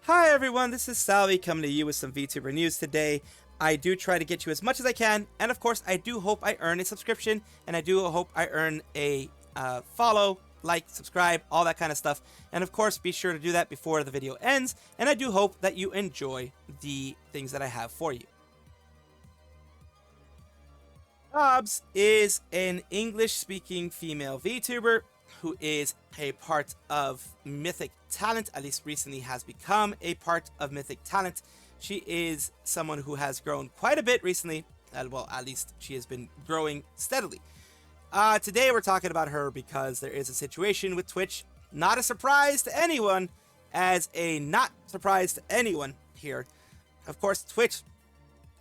Hi everyone, this is Salvi coming to you with some VTuber news today. I do try to get you as much as I can, and of course I do hope I earn a subscription, and I do hope I earn a follow, like, subscribe, all that kind of stuff. And of course be sure to do that before the video ends, and I do hope that you enjoy the things that I have for you. Tobs is an English-speaking female VTuber who is a part of Mythic Talent, at least recently has become a part of Mythic Talent. She is someone who has grown quite a bit recently, well, at least she has been growing steadily. Today we're talking about her because there is a situation with Twitch, not a surprise to anyone, as a not surprise to anyone here. Of course, Twitch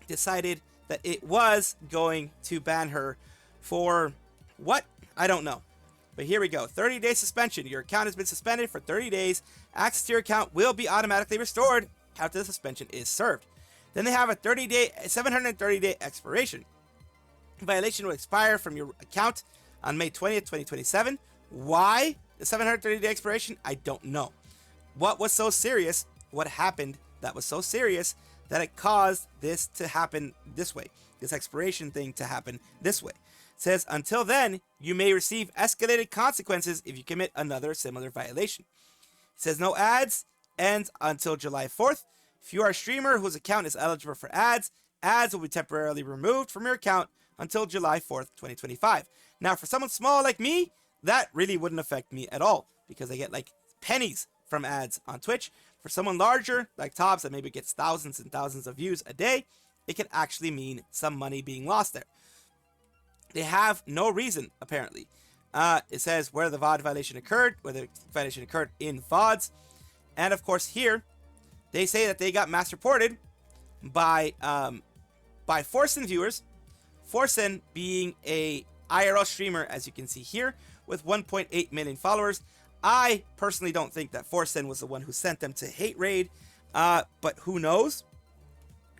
decided that it was going to ban her for what? I don't know. But here we go. 30-day suspension. Your account has been suspended for 30 days. Access to your account will be automatically restored after the suspension is served. Then they have a 730-day expiration. Violation will expire from your account on May 20th, 2027. Why the 730-day expiration? I don't know. What was so serious? What happened that was so serious that it caused this to happen this way? This expiration thing to happen this way. It says, until then, you may receive escalated consequences if you commit another similar violation. It says no ads, ends until July 4th. If you are a streamer whose account is eligible for ads, ads will be temporarily removed from your account until July 4th, 2025. Now, for someone small like me, that really wouldn't affect me at all, because I get like pennies from ads on Twitch. For someone larger, like Tobs, that maybe gets thousands and thousands of views a day, it can actually mean some money being lost there. They have no reason, apparently. It says where the VOD violation occurred, whether the violation occurred in VODs. And of course here, they say that they got mass reported by Forsen viewers. Forsen being a IRL streamer, as you can see here, with 1.8 million followers. I personally don't think that Forsen was the one who sent them to hate raid, but who knows?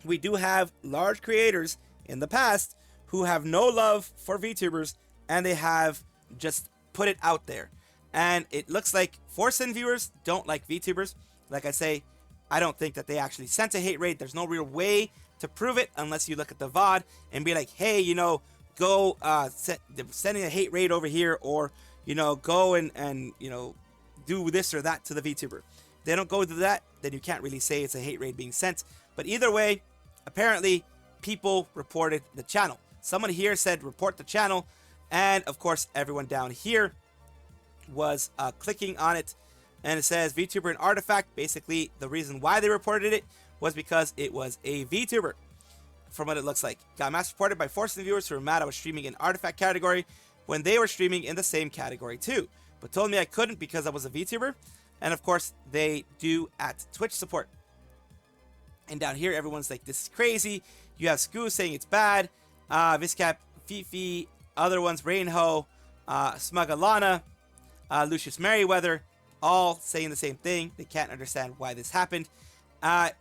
We do have large creators in the past who have no love for VTubers, and they have just put it out there. And it looks like Forsen viewers don't like VTubers. Like I say, I don't think that they actually sent a hate raid. There's no real way to prove it unless you look at the VOD and be like, hey, you know, go sending a hate raid over here, or, you know, go and you know, do this or that to the VTuber. If they don't go to that, then you can't really say it's a hate raid being sent. But either way, apparently people reported the channel. Someone here said report the channel, and of course everyone down here was clicking on it, and it says VTuber and artifact. Basically the reason why they reported it was because it was a VTuber, from what it looks like. Got mass reported by Forsen viewers who were mad I was streaming in artifact category when they were streaming in the same category too, but told me I couldn't because I was a VTuber. And of course they do at Twitch support. And down here everyone's like, this is crazy. You have Scoo saying it's bad, Viscap, Fifi, other ones, Rainho, Smugalana, Lucius Merriweather, all saying the same thing. They can't understand why this happened.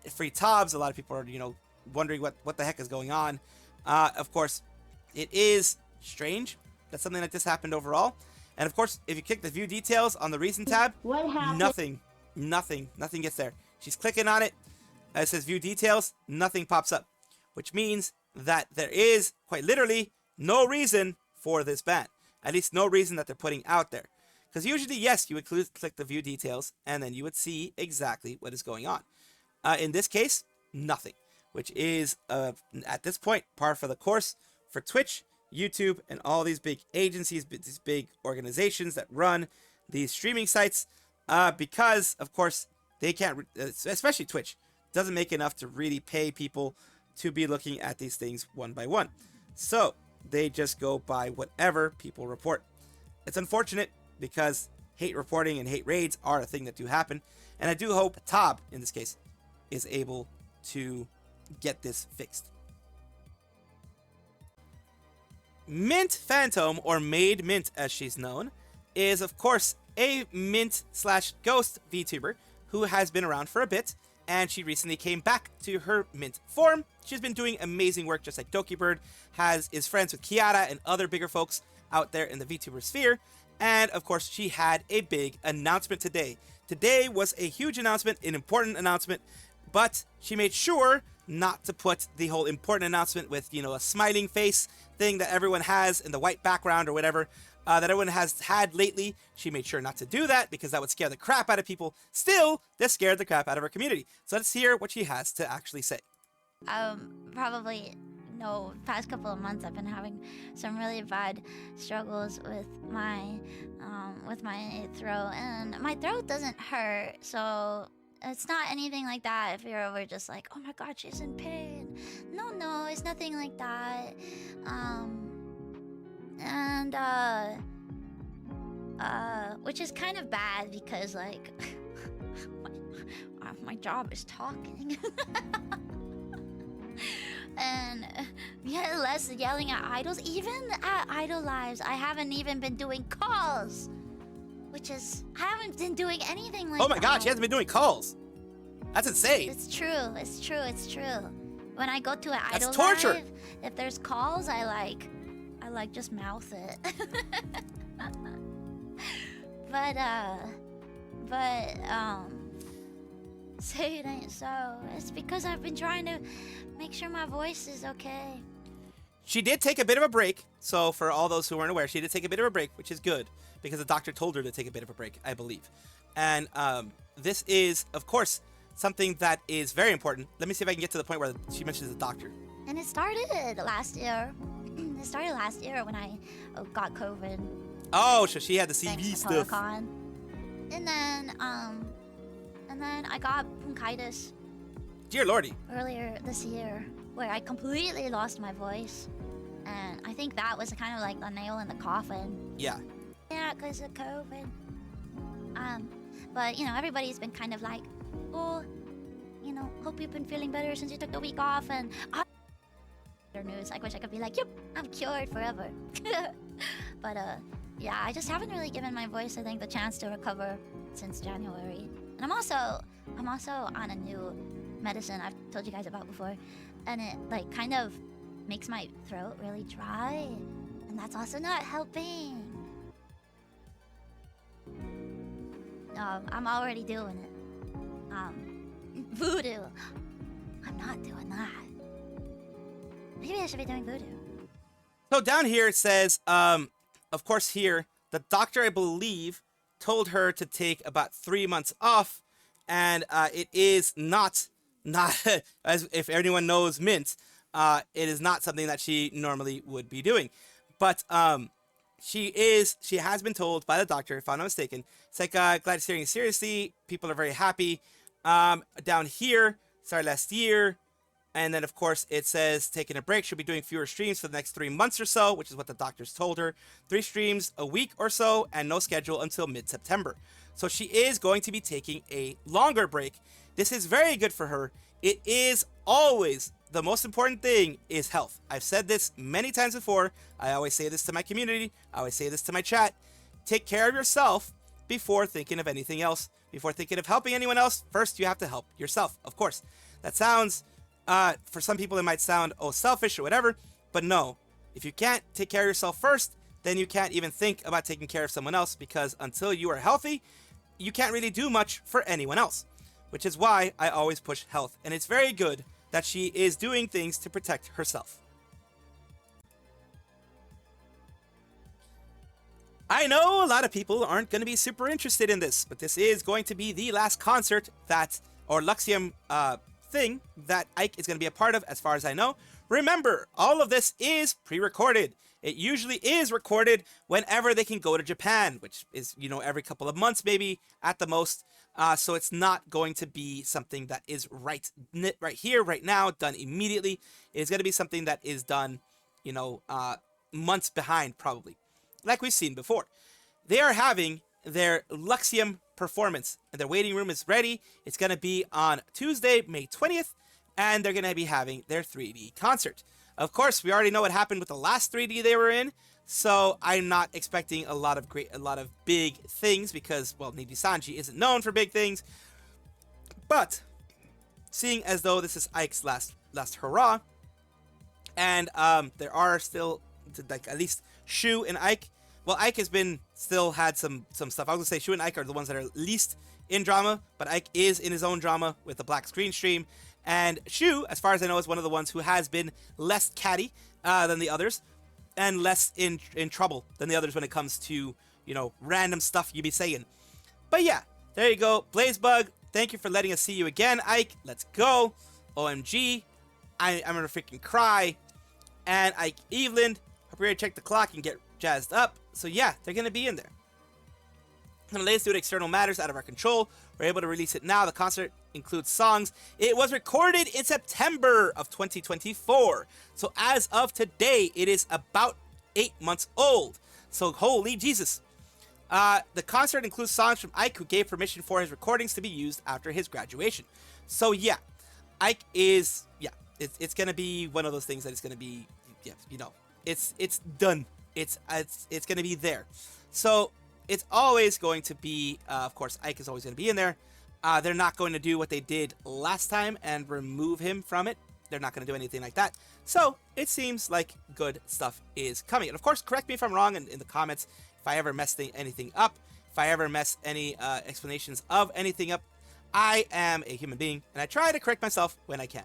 Free Tobs, a lot of people are, you know, wondering what the heck is going on. Of course, it is strange that something like this happened overall. And of course, if you click the view details on the reason tab, nothing gets there. She's clicking on it. It says view details, nothing pops up, which means that there is quite literally no reason for this ban. At least no reason that they're putting out there. Because usually, yes, you would click the view details and then you would see exactly what is going on. In this case, nothing, which is at this point par for the course for Twitch, YouTube, and all these big agencies, these big organizations that run these streaming sites, because of course they can't, especially Twitch, doesn't make enough to really pay people to be looking at these things one by one. So they just go by whatever people report. It's unfortunate because hate reporting and hate raids are a thing that do happen. And I do hope Tob, in this case, is able to get this fixed. Mint Phantom, or Made Mint as she's known, is of course a mint/ghost VTuber who has been around for a bit, and she recently came back to her mint form. She's been doing amazing work, just like Dokibird is friends with Kiara and other bigger folks out there in the VTuber sphere. And of course, she had a big announcement today. Today was a huge announcement, an important announcement, but she made sure not to put the whole important announcement with, a smiling face thing that everyone has in the white background or whatever that everyone has had lately. She made sure not to do that because that would scare the crap out of people. Still, this scared the crap out of her community. So let's hear what she has to actually say. Probably no. Past couple of months, I've been having some really bad struggles with my throat, and my throat doesn't hurt, so it's not anything like that. If you're over just like, oh my god, she's in pain. No, it's nothing like that. Which is kind of bad because like my job is talking. And yeah, less yelling at idols. Even at idol lives, I haven't even been doing calls, which is I haven't been doing anything like. Oh my god, she hasn't been doing calls. That's insane. It's true. When I go to an idol torture. live, if there's calls, I like just mouth it. Say it ain't so. It's because I've been trying to make sure my voice is okay. She did take a bit of a break. So for all those who weren't aware, she did take a bit of a break, which is good because the doctor told her to take a bit of a break, I believe. And this is, of course, something that is very important. Let me see if I can get to the point where she mentions the doctor. And it started last year. It started last year when I got COVID. Oh, so she had the CV stuff. And then I got bronchitis. Dear lordy. Earlier this year, where I completely lost my voice. And I think that was kind of like the nail in the coffin. Yeah. Yeah, because of COVID. But, everybody's been kind of like, oh, hope you've been feeling better since you took the week off. And news. I wish I could be like, yep, I'm cured forever. But, yeah, I just haven't really given my voice, I think, the chance to recover since January. And I'm also on a new medicine I've told you guys about before, and it like kind of makes my throat really dry, and that's also not helping. I'm already doing it. Voodoo. I'm not doing that. Maybe I should be doing voodoo. So down here it says, of course here, the doctor, I believe, told her to take about 3 months off, and it is not as if anyone knows Mint, it is not something that she normally would be doing. But she has been told by the doctor, if I'm not mistaken. It's like, glad to hear you seriously. People are very happy. Down here, started last year. And then, of course, it says taking a break. She'll be doing fewer streams for the next 3 months or so, which is what the doctors told her. 3 streams a week or so, and no schedule until mid-September. So she is going to be taking a longer break. This is very good for her. It is always the most important thing is health. I've said this many times before. I always say this to my community. I always say this to my chat. Take care of yourself before thinking of anything else. Before thinking of helping anyone else, first you have to help yourself, of course. That sounds... for some people, it might sound, selfish or whatever, but no. If you can't take care of yourself first, then you can't even think about taking care of someone else, because until you are healthy, you can't really do much for anyone else, which is why I always push health. And it's very good that she is doing things to protect herself. I know a lot of people aren't going to be super interested in this, but this is going to be the last concert or Luxiem, thing that Ike is going to be a part of, as far as I know. Remember, all of this is pre-recorded. It usually is recorded whenever they can go to Japan, which is, every couple of months maybe at the most. So it's not going to be something that is right here, right now, done immediately. It's going to be something that is done, months behind probably, like we've seen before. They are having their Luxiem performance, and their waiting room is ready. It's going to be on Tuesday, May 20th, and they're going to be having their 3D concert. Of course, we already know what happened with the last 3D they were in, so I'm not expecting a lot of big things because, well, nijisanji isn't known for big things. But seeing as though this is Ike's last hurrah, and there are still like at least Shu and Ike. Well, Ike has been still had some stuff. I was gonna say Shu and Ike are the ones that are least in drama, but Ike is in his own drama with the black screen stream. And Shu, as far as I know, is one of the ones who has been less catty than the others, and less in trouble than the others when it comes to, you know, random stuff you be saying. But yeah, there you go. Blazebug, thank you for letting us see you again, Ike. Let's go. OMG. I'm gonna freaking cry. And Ike Evelyn, hope you're ready to check the clock and get jazzed up. So yeah, they're gonna be in there. And the latest due to external matters out of our control, we're able to release it now. The concert includes songs. It was recorded in September of 2024. So as of today, it is about 8 months old. So holy Jesus. The concert includes songs from Ike, who gave permission for his recordings to be used after his graduation. So yeah, Ike is, yeah, it's gonna be one of those things that it's gonna be, yeah, you know, it's done. It's gonna be there. So it's always going to be, of course, Ike is always going to be in there. They're not going to do what they did last time and remove him from it. They're not going to do anything like that. So it seems like good stuff is coming. And of course, correct me if I'm wrong in the comments if I ever mess anything up, if I ever mess any explanations of anything up. I am a human being, and I try to correct myself when I can.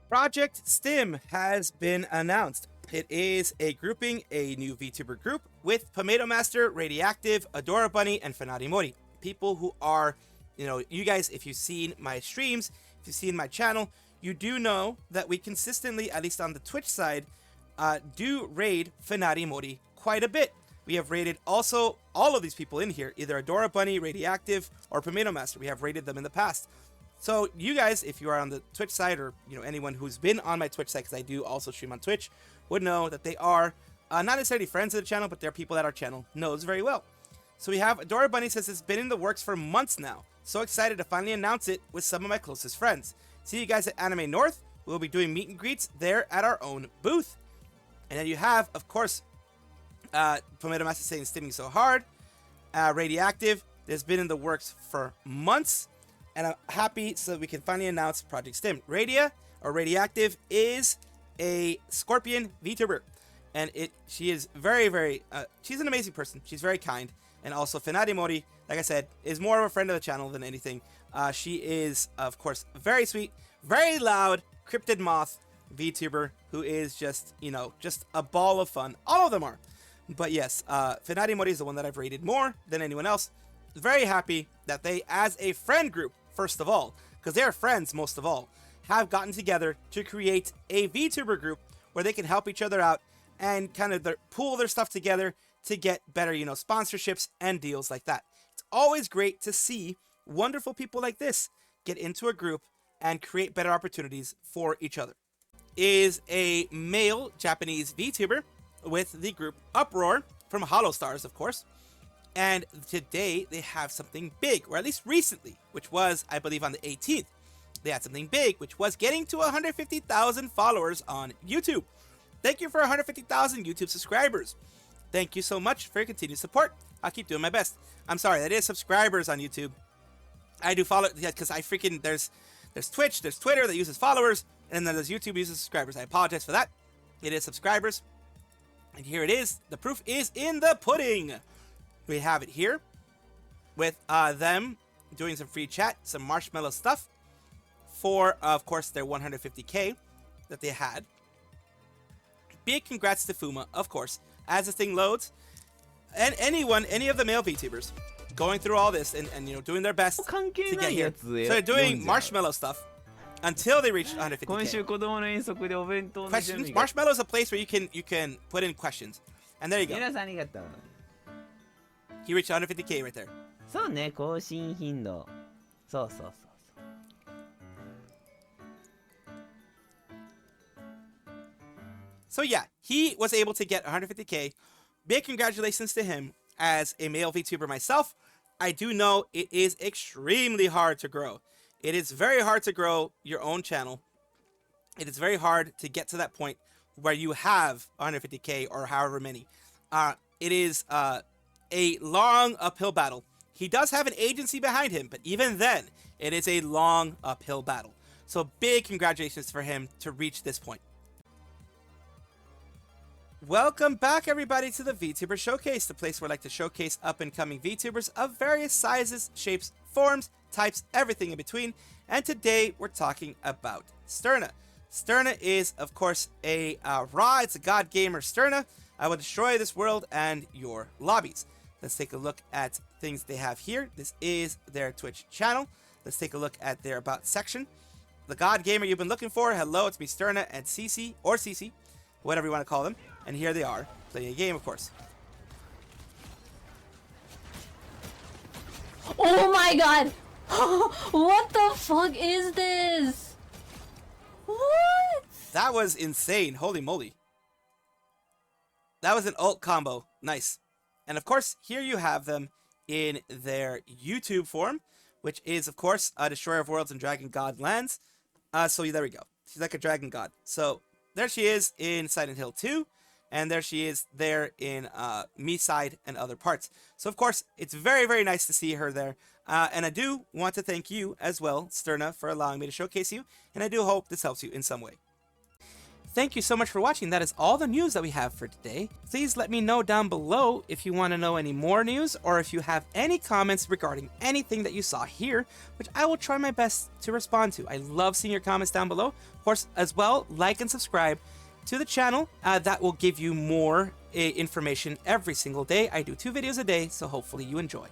Project Stim has been announced. It is a grouping, a new VTuber group with Tomato Master, Radioactive, Adora Bunny, and Fanari Mori. People who are, you know, you guys, if you've seen my streams, if you've seen my channel, you do know that we consistently, at least on the Twitch side, do raid Fanari Mori quite a bit. We have raided also all of these people in here, either Adora Bunny, Radioactive, or Tomato Master. We have raided them in the past. So you guys, if you are on the Twitch side, or you know anyone who's been on my Twitch side, because I do also stream on Twitch, would know that they are not necessarily friends of the channel, but they're people that our channel knows very well. So we have Adora Bunny says it's been in the works for months now. So excited to finally announce it with some of my closest friends. See you guys at Anime North. We'll be doing meet and greets there at our own booth. And then you have, of course, Tomato Master saying stimming so hard. Radioactive. There's been in the works for months. And I'm happy so that we can finally announce Project Stim. Radioactive is a Scorpion VTuber. And she is very, she's an amazing person. She's very kind. And also Fanari Mori, like I said, is more of a friend of the channel than anything. She is, of course, very sweet, very loud, cryptid moth VTuber who is just, you know, just a ball of fun. All of them are. But yes, Fanari Mori is the one that I've rated more than anyone else. Very happy that they, as a friend group, first of all, because they're friends most of all, have gotten together to create a VTuber group where they can help each other out and kind of pool their stuff together to get better, you know, sponsorships and deals like that. It's always great to see wonderful people like this get into a group and create better opportunities for each other. Is a male Japanese VTuber with the group Uproar from Holostars, of course. And today they have something big, or at least recently, which was, I believe, on the 18th. They had something big, which was getting to 150,000 followers on YouTube. Thank you for 150,000 YouTube subscribers. Thank you so much for your continued support. I'll keep doing my best. I'm sorry, that is subscribers on YouTube. I do follow, yeah, because I freaking, there's Twitch, there's Twitter that uses followers, and then there's YouTube uses subscribers. I apologize for that. It is subscribers. And here it is. The proof is in the pudding. We have it here with them doing some free chat, some marshmallow stuff for, of course, their 150K that they had. Big congrats to Fuma, of course, as this thing loads. And any of the male VTubers going through all this and you know, doing their best to get here. So they're doing marshmallow stuff until they reach 150K. Questions. Marshmallow is a place where you can put in questions. And there you go. He reached 150K right there. そうね、更新頻度。そうそうそう。So yeah, he was able to get 150K. Big congratulations to him. As a male VTuber myself, I do know it is extremely hard to grow. It is very hard to grow your own channel. It is very hard to get to that point where you have 150K or however many. It is a long uphill battle. He does have an agency behind him, but even then, it is a long uphill battle. So big congratulations for him to reach this point. Welcome back, everybody, to the VTuber Showcase, the place where I like to showcase up-and-coming VTubers of various sizes, shapes, forms, types, everything in between. And today we're talking about Sterna. Sterna is, of course, a Ra. It's a god gamer Sterna. I will destroy this world and your lobbies. Let's take a look at things they have here. This is their Twitch channel. Let's take a look at their About section. The god gamer you've been looking for. Hello, it's me, Sterna, and Cece, or Cece, whatever you want to call them. And here they are, playing a game, of course. Oh my god! What the fuck is this? What? That was insane. Holy moly. That was an ult combo. Nice. And of course, here you have them in their YouTube form, which is, of course, a Destroyer of Worlds and Dragon God Lands. So there we go. She's like a dragon god. So there she is in Silent Hill 2. And there she is there in Me-Side and other parts. So, of course, it's very, very nice to see her there. And I do want to thank you as well, Sterna, for allowing me to showcase you. And I do hope this helps you in some way. Thank you so much for watching. That is all the news that we have for today. Please let me know down below if you want to know any more news or if you have any comments regarding anything that you saw here, which I will try my best to respond to. I love seeing your comments down below. Of course, as well, like and subscribe to the channel. That will give you more information every single day. I do 2 videos a day, so hopefully you enjoy.